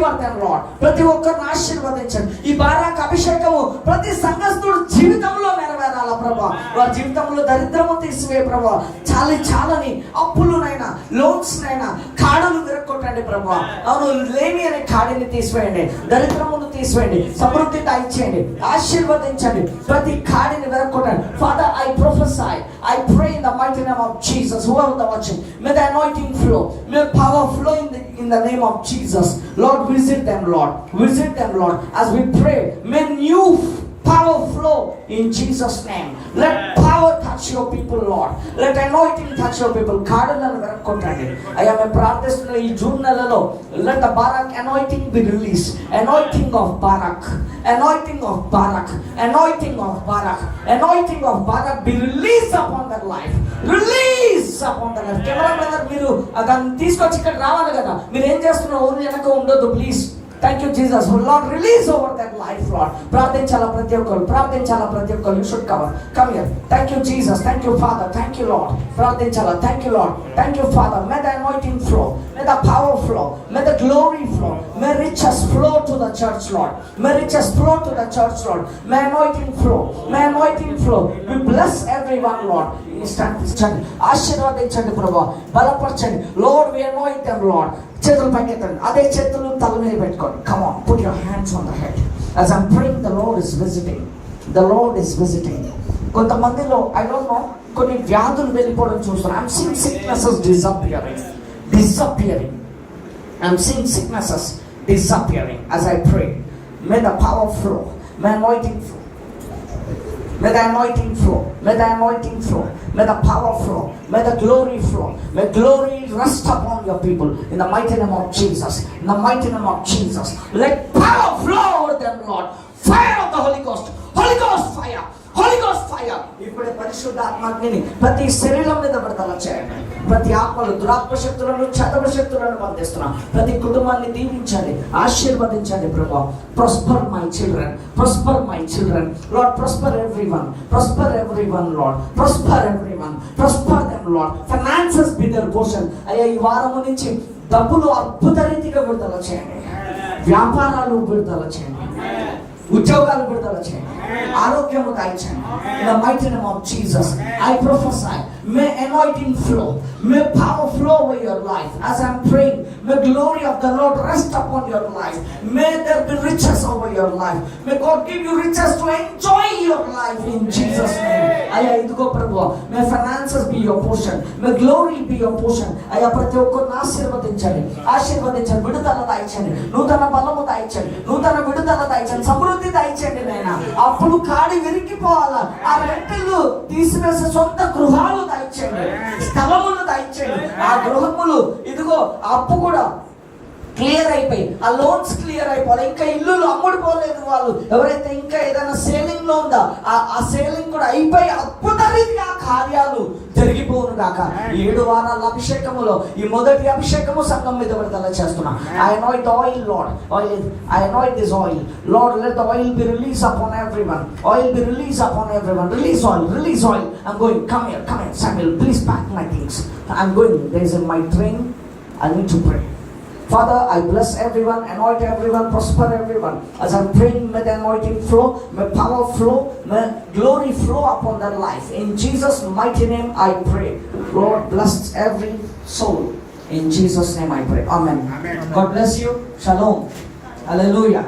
Favour them lord. ప్రతి ఒక్కరిని ఆశీర్వదించండి. ఈ బారాక్ అభిషేకము ప్రతి సంఘస్థుడు జీవితంలో నెరవేరాలా ప్రభా. వారి జీవితంలో దరిద్రము తీసివే ప్రభా. చాలని అప్పులునైనా లోన్స్నైనా కాడలు విరక్కొట్టండి ప్రభా. అవును, లేమి అనే కాడిని తీసివేయండి, దరిద్రమును తీసివేయండి, సమృద్ధి దయచేయండి, ఆశీర్వదించండి, ప్రతి కాడిని విరక్కొట్టండి. Father, I prophesy, I pray in the mighty name of Jesus. Whoever the watching, may the anointing flow, may power flow in the name of Jesus. Lord, visit them, Lord. Visit them, Lord. As we pray, may new power flow in Jesus' name. Let power touch your people, Lord. Let anointing touch your people. కాడలను వెరక్కొట్టండి అయ్యా. మేము ప్రార్థిస్తున్న ఈ June నెలలో let the Barak anointing be released. Anointing of Barak, anointing of Barak, anointing of Barak, anointing of Barak be released upon their life. Release upon their life. Camera brother, మీరు దాన్ని తీసుకొచ్చి ఇక్కడ రావాలి కదా. మీరు ఏం చేస్తున్నారు? ఓన్లీ వెనక ఉండొద్దు please. Thank you, Jesus. Lord, release over that life, Lord. ప్రార్థించాలా ప్రతి ఒక్కరు, ప్రార్థించాలా ప్రతి ఒక్కరు. You should come here. Thank you, Jesus. Thank you, Father. Thank you, Lord. ప్రార్థించాలా. Thank you, Lord. Thank you, Father. May the anointing flow. May the power flow. May the glory flow. May riches flow to the church, Lord. May riches flow to the church, Lord. May anointing flow. May anointing flow. We bless everyone, Lord. ఆశీర్వదించండి ప్రభా, బలపరచండి. Lord, we anoint them, Lord. చేతులు పైకెత్తండి. అదే చేతులు తల మీద పెట్టుకోండి. Come on, put your hands on the head. As I'm praying, the Lord is visiting. The Lord is visiting. కొంతమందిలో I don't know, కొన్ని వ్యాధులు వెళ్ళిపోవడం చూస్తున్నాను. I'm seeing sicknesses disappearing. I'm seeing sicknesses disappearing as I pray. May the power flow. May anointing flow. May the anointing flow. May the anointing flow. May the power flow. May the glory flow. May glory rest upon your people in the mighty name of Jesus. In the mighty name of Jesus. Let power flow over them, Lord. Fire of the Holy Ghost. Holy Ghost fire. Holy Ghost fire. ఇప్పుడే పరిశుద్ధాత్మని ప్రతి శరీరం మీద విడుదల చేయండి. ప్రతి ఆత్మలు, దురాత్మ శక్తులను, చదవ శక్తులను బంధిస్తున్నాం. ప్రతి కుటుంబాన్ని దీవించండి, ఆశీర్వదించండి ప్రభా. Prosper my children. Prosper my children. Lord, prosper everyone. Prosper everyone, Lord. Prosper everyone. Prosper them, Lord. Finances be their portion. అయ్యా, ఈ వారం నుంచి డబ్బులు అద్భుత రీతిగా విడుదల చేయండి. వ్యాపారాలు విడుదల చేయండి. ఉద్యోగాలు విడుదల చేయండి. ఆరోగ్యము దయచేయండి. In the mighty name of Jesus, I prophesy, may anointing flow, may power flow over your life. As I'm praying, may glory of the Lord rest upon your life. May there be riches over your life. May God give you riches to enjoy your life in Jesus' name. అయ్యా, ఇదిగో ప్రభువా, may finances be your portion, may glory be your portion. అయ్యా, ప్రతి ఒక్కరిని ఆశీర్వదించండి, ఆశీర్వదించండి. విడుదల దయచేయండి, నూతన బలము దయచేయండి, నూతన విడుదల దయచేయండి, సమృద్ధి దయచేయండి. నైనా అప్పుడు కాడి విరిగిపోవాలా, ఆ రెంటిల్లు తీసివేసే సొంత గృహాలు దయచేయండి, స్థలములు దయచేయండి. ఆ గృహములు ఇదిగో అప్పు కూడా క్లియర్ అయిపోయి, ఆ లోన్స్ క్లియర్ అయిపోవాలి. ఇంకా ఇల్లులు అమ్ముడుపోలేదు వాళ్ళు ఎవరైతే, ఇంకా ఏదైనా సేలింగ్ లో ఉందా ఆ సేలింగ్ కూడా అయిపోయి అద్భుత రీతిగా కార్యాలు జరిగిపోను గాక. 7 వారాల అభిషేకములో ఈ మొదటి అభిషేకము సంఘం మీద విడుదల చేస్తున్నా. I anoint the oil, Lord. I anoint this oil, Lord. Let the oil be released upon everyone. Oil be released upon everyone. Release oil, release oil. I'm going. Come here, Samuel. Please pack my things. I'm going. There is in my train. I need to pray. Father, I bless everyone, anoint everyone, prosper everyone. As I'm praying, may the anointing flow, may power flow, may glory flow upon their life. In Jesus' mighty name I pray. Lord, bless every soul. In Jesus' name I pray. Amen. God bless you. Shalom. Hallelujah.